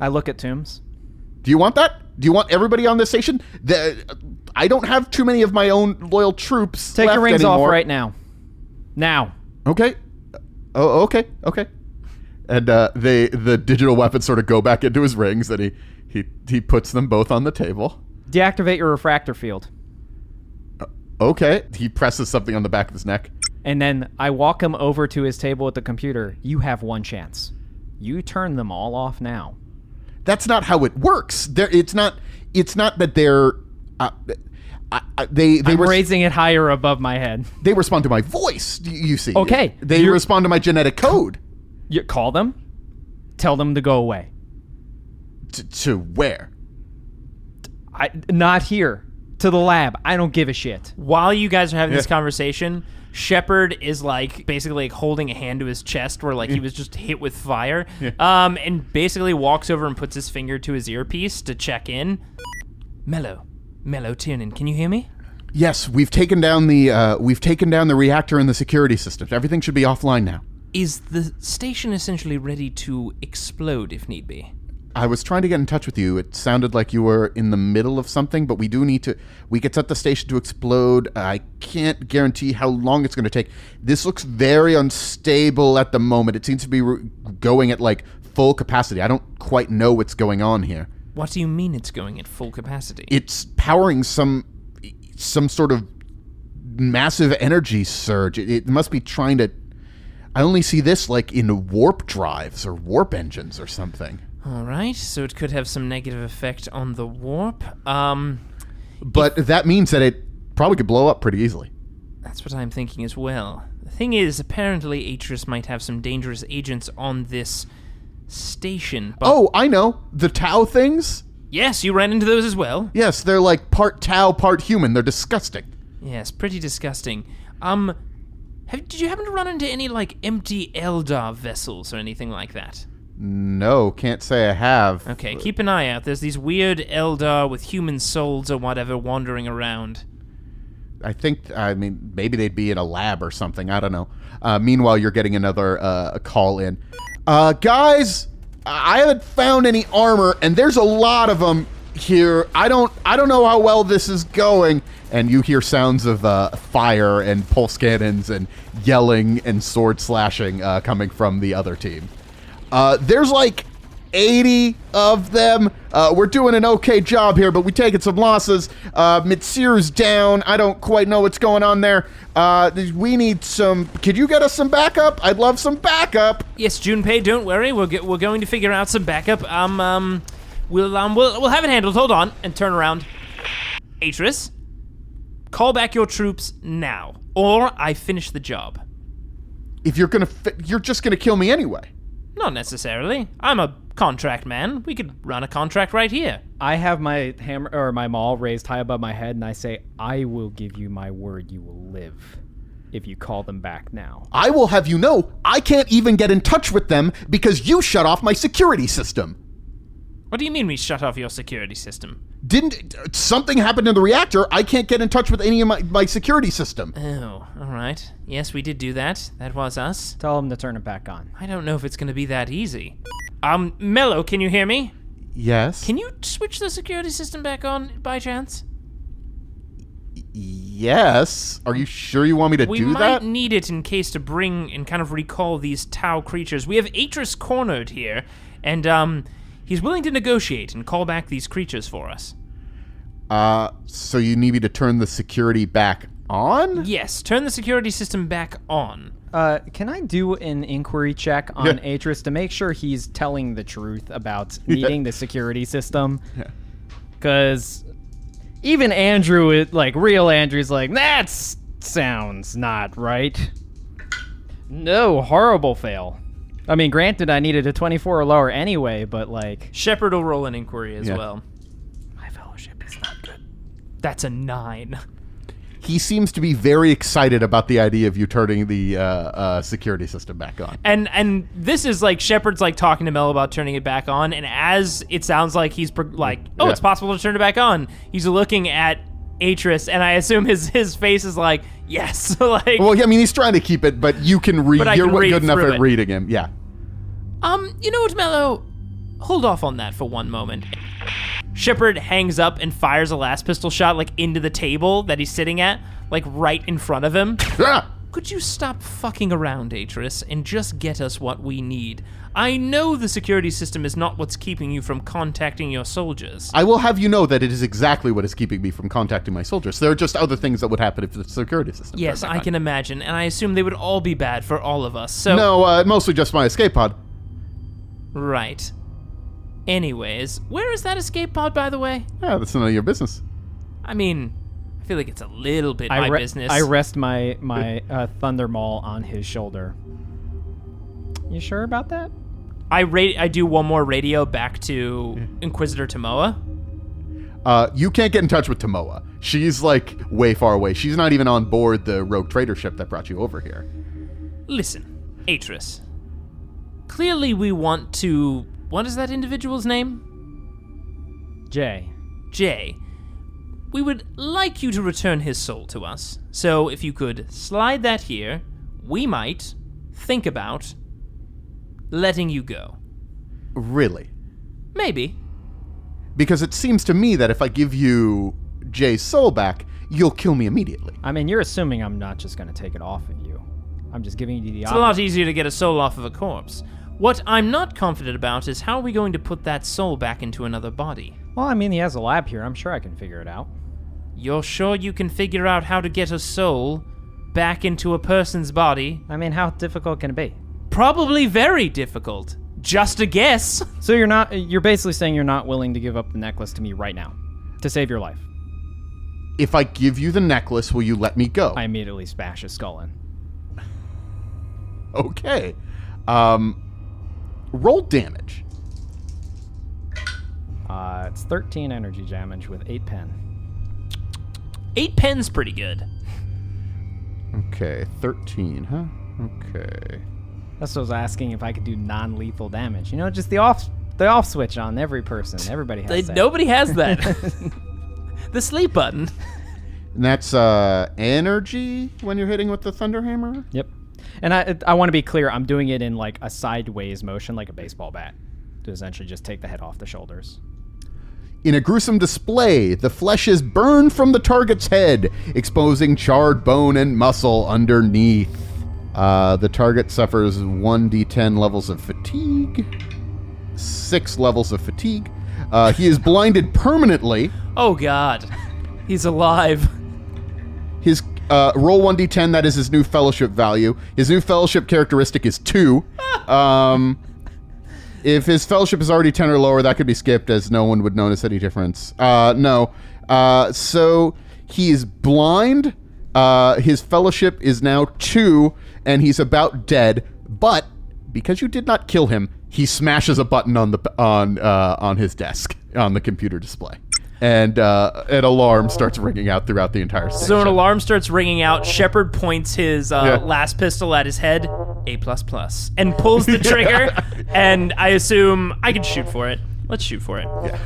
[SPEAKER 5] I look at Tooms.
[SPEAKER 6] Do you want that? Do you want everybody on this station? I don't have too many of my own loyal troops
[SPEAKER 5] Take
[SPEAKER 6] left
[SPEAKER 5] your rings
[SPEAKER 6] anymore.
[SPEAKER 5] off right now. Now.
[SPEAKER 6] Okay. Oh, okay. And the digital weapons sort of go back into his rings, and he puts them both on the table.
[SPEAKER 5] Deactivate your refractor field.
[SPEAKER 6] Okay. He presses something on the back of his neck.
[SPEAKER 5] And then I walk him over to his table at the computer. You have one chance. You turn them all off now.
[SPEAKER 6] That's not how it works. It's not that they're
[SPEAKER 5] I'm raising it higher above my head.
[SPEAKER 6] They respond to my voice. You see?
[SPEAKER 5] Okay,
[SPEAKER 6] They respond to my genetic code.
[SPEAKER 5] You call them. Tell them to go away.
[SPEAKER 6] To where?
[SPEAKER 5] Not here. To the lab. I don't give a shit.
[SPEAKER 4] While you guys are having this conversation, Shepard is like basically like holding a hand to his chest where like he was just hit with fire, and basically walks over and puts his finger to his earpiece to check in. Mello Tiernan, can you hear me?
[SPEAKER 6] Yes, we've taken down the reactor and the security systems. Everything should be offline now.
[SPEAKER 4] Is the station essentially ready to explode if need be?
[SPEAKER 6] I was trying to get in touch with you. It sounded like you were in the middle of something, but we could set the station to explode. I can't guarantee how long it's going to take. This looks very unstable at the moment. It seems to be going at like full capacity. I don't quite know what's going on here.
[SPEAKER 4] What do you mean it's going at full capacity?
[SPEAKER 6] It's powering some sort of massive energy surge. It must be trying to... I only see this like in warp drives or warp engines or something.
[SPEAKER 4] All right, so it could have some negative effect on the warp.
[SPEAKER 6] But that means that it probably could blow up pretty easily.
[SPEAKER 4] That's what I'm thinking as well. The thing is, apparently Atris might have some dangerous agents on this station. But
[SPEAKER 6] Oh, I know. The Tau things?
[SPEAKER 4] yes, you ran into those as well.
[SPEAKER 6] Yes, they're like part Tau, part human. They're disgusting.
[SPEAKER 4] Yes, pretty disgusting. Did you happen to run into any, like, empty Eldar vessels or anything like that?
[SPEAKER 6] No, can't say I have.
[SPEAKER 4] Okay, keep an eye out. There's these weird Eldar with human souls or whatever wandering around.
[SPEAKER 6] I mean, maybe they'd be in a lab or something. I don't know. Meanwhile, you're getting another call in. Guys, I haven't found any armor, and there's a lot of them here. I don't know how well this is going. And you hear sounds of fire and pulse cannons and yelling and sword slashing coming from the other team. There's like 80 of them. We're doing an okay job here, but we're taking some losses. Mitsir's down. I don't quite know what's going on there. We need some... Could you get us some backup? I'd love some backup.
[SPEAKER 4] Yes, Junpei, don't worry. We're going to figure out some backup. We'll have it handled. Hold on, and turn around. Atris, call back your troops now, or I finish the job.
[SPEAKER 6] If you're gonna... you're just gonna kill me anyway.
[SPEAKER 4] Not necessarily. I'm a contract man. We could run a contract right here.
[SPEAKER 5] I have my hammer or my maul raised high above my head, and I say, I will give you my word you will live if you call them back now.
[SPEAKER 6] I will have you know, I can't even get in touch with them because you shut off my security system.
[SPEAKER 4] What do you mean we shut off your security system?
[SPEAKER 6] Didn't something happen in the reactor? I can't get in touch with any of my security system.
[SPEAKER 4] Oh, all right. Yes, we did do that. That was us.
[SPEAKER 5] Tell them to turn it back on.
[SPEAKER 4] I don't know if it's going to be that easy. Mello, can you hear me?
[SPEAKER 6] Yes.
[SPEAKER 4] Can you switch the security system back on by chance?
[SPEAKER 6] Yes. Are you sure you want me to
[SPEAKER 4] We
[SPEAKER 6] do
[SPEAKER 4] might
[SPEAKER 6] that?
[SPEAKER 4] need it in case to bring and kind of recall these Tau creatures. We have Atris cornered here, and he's willing to negotiate and call back these creatures for us.
[SPEAKER 6] So you need me to turn the security back on?
[SPEAKER 4] Yes, turn the security system back on.
[SPEAKER 5] Can I do an inquiry check on Atris to make sure he's telling the truth about needing the security system? Because even Andrew, like real Andrew's like, that sounds not right. No, horrible fail. I mean, granted, I needed a 24 or lower anyway, but like...
[SPEAKER 4] Shepard will roll an inquiry as
[SPEAKER 6] Yeah.
[SPEAKER 4] well.
[SPEAKER 5] My fellowship is not good.
[SPEAKER 4] That's a 9.
[SPEAKER 6] He seems to be very excited about the idea of you turning the security system back on.
[SPEAKER 4] And this is like Shepard's like talking to Mel about turning it back on, and as it sounds like he's
[SPEAKER 6] Yeah.
[SPEAKER 4] it's possible to turn it back on, he's looking at Atris, and I assume his face is like, yes. Like,
[SPEAKER 6] Well, I mean, he's trying to keep it, but you can read.
[SPEAKER 4] But I
[SPEAKER 6] You're
[SPEAKER 4] can read
[SPEAKER 6] good enough
[SPEAKER 4] through
[SPEAKER 6] at
[SPEAKER 4] it.
[SPEAKER 6] reading him. Yeah.
[SPEAKER 4] you know what, Mello? Hold off on that for one moment. Shepard hangs up and fires a last pistol shot like into the table that he's sitting at, like right in front of him.
[SPEAKER 6] Ah!
[SPEAKER 4] Could you stop fucking around, Atris, and just get us what we need? I know the security system is not what's keeping you from contacting your soldiers.
[SPEAKER 6] I will have you know that it is exactly what is keeping me from contacting my soldiers. There are just other things that would happen if the security system.
[SPEAKER 4] Yes,
[SPEAKER 6] turned
[SPEAKER 4] I
[SPEAKER 6] back on.
[SPEAKER 4] can imagine, and I assume they would all be bad for all of us, so...
[SPEAKER 6] No, mostly just my escape pod.
[SPEAKER 4] Right. Anyways, where is that escape pod, by the way?
[SPEAKER 6] Yeah, that's none of your business.
[SPEAKER 4] I mean, I feel like it's a little bit my business.
[SPEAKER 5] I rest my thunder maul on his shoulder. You sure about that?
[SPEAKER 4] I do one more radio back to Inquisitor Tomoa.
[SPEAKER 6] You can't get in touch with Tomoa. She's like way far away. She's not even on board the rogue trader ship that brought you over here.
[SPEAKER 4] Listen, Atris. Clearly we want to... What is that individual's name?
[SPEAKER 5] Jay.
[SPEAKER 4] Jay. We would like you to return his soul to us. So if you could slide that here, we might think about letting you go.
[SPEAKER 6] Really?
[SPEAKER 4] Maybe.
[SPEAKER 6] Because it seems to me that if I give you Jay's soul back, you'll kill me immediately.
[SPEAKER 5] I mean, you're assuming I'm not just going to take it off of you. I'm just giving you the
[SPEAKER 4] It's a lot easier to get a soul off of a corpse. What I'm not confident about is how are we going to put that soul back into another body?
[SPEAKER 5] Well, I mean, he has a lab here. I'm sure I can figure it out.
[SPEAKER 4] You're sure you can figure out how to get a soul back into a person's body.
[SPEAKER 5] I mean, how difficult can it be?
[SPEAKER 4] Probably very difficult. Just a guess.
[SPEAKER 5] So you're basically saying you're not willing to give up the necklace to me right now to save your life.
[SPEAKER 6] If I give you the necklace, will you let me go?
[SPEAKER 5] I immediately smash his skull in.
[SPEAKER 6] Okay. Roll damage.
[SPEAKER 5] It's 13 energy damage with 8 pen.
[SPEAKER 4] 8 pen's pretty good.
[SPEAKER 6] Okay, 13, huh? Okay.
[SPEAKER 5] That's what I was asking, if I could do non-lethal damage. You know, just the off switch on every person. Everybody has that.
[SPEAKER 4] Nobody has that. The sleep button.
[SPEAKER 6] And that's energy when you're hitting with the Thunderhammer?
[SPEAKER 5] Yep. And I want to be clear, I'm doing it in like a sideways motion, like a baseball bat, to essentially just take the head off the shoulders.
[SPEAKER 6] In a gruesome display, the flesh is burned from the target's head, exposing charred bone and muscle underneath. The target suffers 1d10 levels of fatigue, 6 levels of fatigue. He is blinded permanently.
[SPEAKER 4] Oh, God. He's alive.
[SPEAKER 6] His roll 1d10, that is his new fellowship value. His new fellowship characteristic is 2. If his fellowship is already 10 or lower, that could be skipped, as no one would notice any difference. No. So he is blind. His fellowship is now 2, and he's about dead. But because you did not kill him, he smashes a button on his desk on the computer display, and an alarm starts ringing out throughout the entire station.
[SPEAKER 4] So an alarm starts ringing out. Shepard points his last pistol at his head, A++, and pulls the trigger. And I assume I can shoot for it. Let's shoot for it.
[SPEAKER 6] Yeah.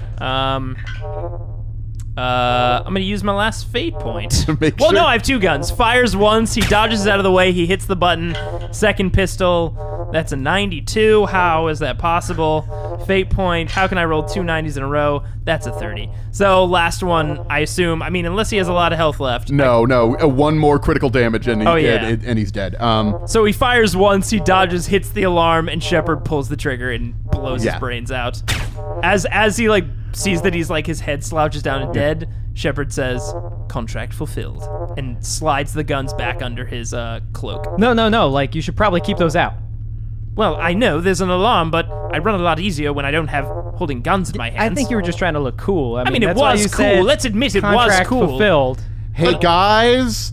[SPEAKER 4] I'm gonna use my last fate point.
[SPEAKER 6] Well,
[SPEAKER 4] no, I have 2 guns. Fires once, he dodges out of the way, he hits the button. Second pistol, that's a 92. How is that possible? Fate point, how can I roll 2 90s in a row? That's a 30. So last one, I assume, I mean, unless he has a lot of health left.
[SPEAKER 6] No, one more critical damage and he's dead.
[SPEAKER 4] So he fires once, he dodges, hits the alarm, and Shepard pulls the trigger and blows his brains out. As he like sees that he's like his head slouches down and dead, Shepard says, "Contract fulfilled," and slides the guns back under his cloak.
[SPEAKER 5] No, like you should probably keep those out.
[SPEAKER 4] Well, I know there's an alarm, but I run a lot easier when I don't have holding guns in my hands.
[SPEAKER 5] I think you were just trying to look cool. I mean
[SPEAKER 4] it
[SPEAKER 5] that's why
[SPEAKER 4] was
[SPEAKER 5] you
[SPEAKER 4] cool.
[SPEAKER 5] said
[SPEAKER 4] Let's admit it was
[SPEAKER 5] contract
[SPEAKER 4] cool.
[SPEAKER 5] fulfilled.
[SPEAKER 6] Hey guys,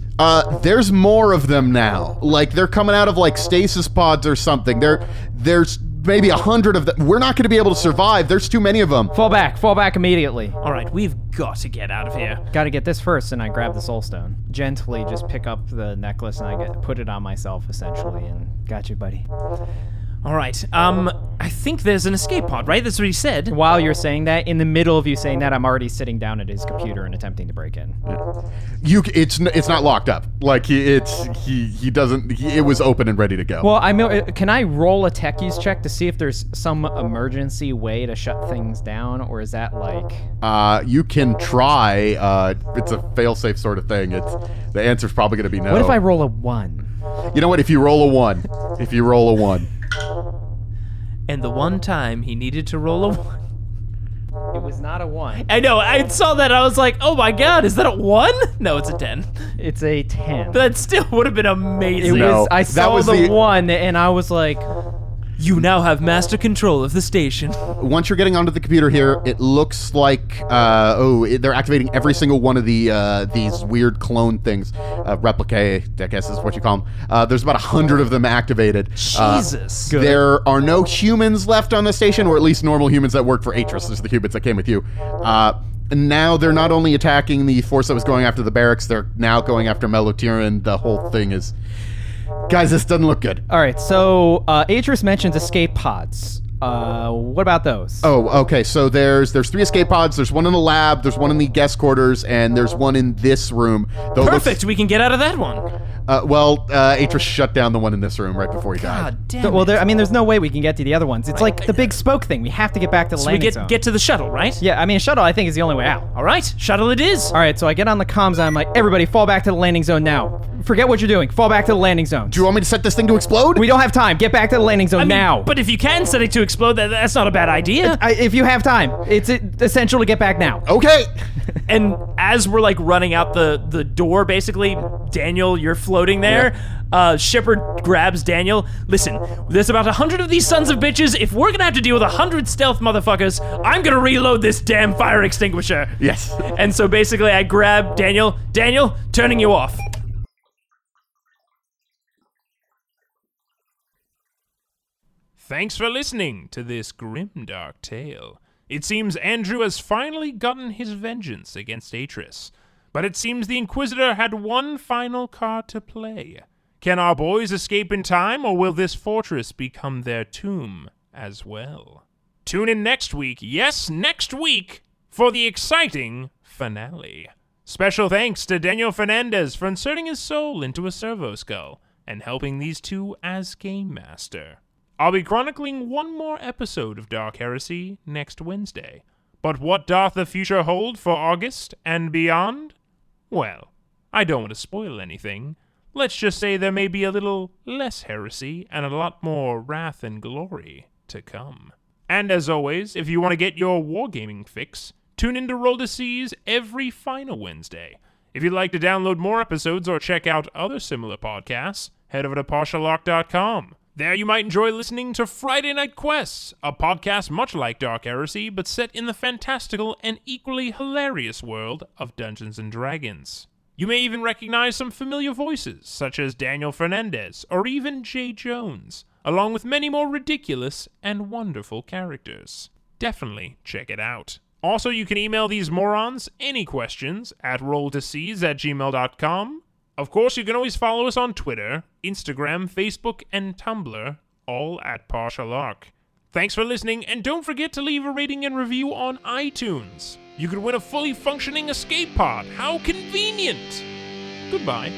[SPEAKER 6] there's more of them now. Like they're coming out of like stasis pods or something. There's maybe 100 of them. We're not going to be able to survive. There's too many of them.
[SPEAKER 5] Fall back immediately.
[SPEAKER 4] All right, we've got to get out of here.
[SPEAKER 5] Got to get this first, and I grab the soul stone. Gently just pick up the necklace and I put it on myself essentially, and got you, buddy.
[SPEAKER 4] All right. I think there's an escape pod, right? That's what he said.
[SPEAKER 5] While you're saying that, in the middle of you saying that, I'm already sitting down at his computer and attempting to break in.
[SPEAKER 6] It's not locked up. Like he doesn't. It was open and ready to go.
[SPEAKER 5] Well, can I roll a techies check to see if there's some emergency way to shut things down, or is that like?
[SPEAKER 6] You can try. It's a fail-safe sort of thing. The answer's probably going to be no.
[SPEAKER 5] What if I roll a 1?
[SPEAKER 6] You know what? If you roll a 1.
[SPEAKER 4] And the one time he needed to roll a 1.
[SPEAKER 5] It was not a 1.
[SPEAKER 4] I know, I saw that, I was like, oh my god, is that a 1? No, it's a 10.
[SPEAKER 5] It's a 10.
[SPEAKER 4] That still would have been amazing.
[SPEAKER 5] I saw the 1, and I was like...
[SPEAKER 4] You now have master control of the station.
[SPEAKER 6] Once you're getting onto the computer here, it looks like they're activating every single one of these weird clone things. Replicae, I guess is what you call them. There's about 100 of them activated.
[SPEAKER 4] Jesus.
[SPEAKER 6] There are no humans left on the station, or at least normal humans that work for Atris. There's the humans that came with you. And now they're not only attacking the force that was going after the barracks, they're now going after Melotiran. The whole thing is... Guys, this doesn't look good.
[SPEAKER 5] All right, so Atris mentions escape pods. What about those?
[SPEAKER 6] Oh, okay. So there's 3 escape pods. There's one in the lab, there's one in the guest quarters, and there's one in this room.
[SPEAKER 4] Perfect. We can get out of that one.
[SPEAKER 6] Atris shut down the one in this room right before he died.
[SPEAKER 4] God damn it.
[SPEAKER 5] Well, there's no way we can get to the other ones. It's like the big spoke thing. We have to get back to the landing zone.
[SPEAKER 4] Get to the shuttle, right?
[SPEAKER 5] Yeah, I mean, shuttle, I think, is the only way out.
[SPEAKER 4] All right, shuttle it is.
[SPEAKER 5] All right, so I get on the comms, and I'm like, everybody, fall back to the landing zone now. Forget what you're doing. Fall back to the landing zone.
[SPEAKER 6] Do you want me to set this thing to explode?
[SPEAKER 5] We don't have time. Get back to the landing zone now.
[SPEAKER 4] But if you can set it to explode, that's not a bad idea.
[SPEAKER 5] If you have time. It's essential to get back now.
[SPEAKER 6] Okay.
[SPEAKER 4] And as we're like running out the door, basically, Daniel, you're floating there. Shepard grabs Daniel. Listen, there's about 100 of these sons of bitches. If we're gonna have to deal with 100 stealth motherfuckers, I'm gonna reload this damn fire extinguisher.
[SPEAKER 6] Yes.
[SPEAKER 4] And so basically I grab Daniel. Daniel, turning you off.
[SPEAKER 3] Thanks for listening to this grimdark tale. It seems Andrew has finally gotten his vengeance against Atris, but it seems the Inquisitor had one final card to play. Can our boys escape in time, or will this fortress become their tomb as well? Tune in next week, yes, next week, for the exciting finale. Special thanks to Daniel Fernandez for inserting his soul into a Servo skull and helping these two as Game Master. I'll be chronicling one more episode of Dark Heresy next Wednesday. But what doth the future hold for August and beyond? Well, I don't want to spoil anything. Let's just say there may be a little less heresy and a lot more wrath and glory to come. And as always, if you want to get your wargaming fix, tune in to Roll to Seas every final Wednesday. If you'd like to download more episodes or check out other similar podcasts, head over to partiallock.com. There you might enjoy listening to Friday Night Quests, a podcast much like Dark Heresy, but set in the fantastical and equally hilarious world of Dungeons & Dragons. You may even recognize some familiar voices, such as Daniel Fernandez or even Jay Jones, along with many more ridiculous and wonderful characters. Definitely check it out. Also, you can email these morons any questions at rolltoseas@gmail.com. Of course, you can always follow us on Twitter, Instagram, Facebook, and Tumblr, all at Partial Arc. Thanks for listening, and don't forget to leave a rating and review on iTunes. You could win a fully functioning escape pod. How convenient! Goodbye.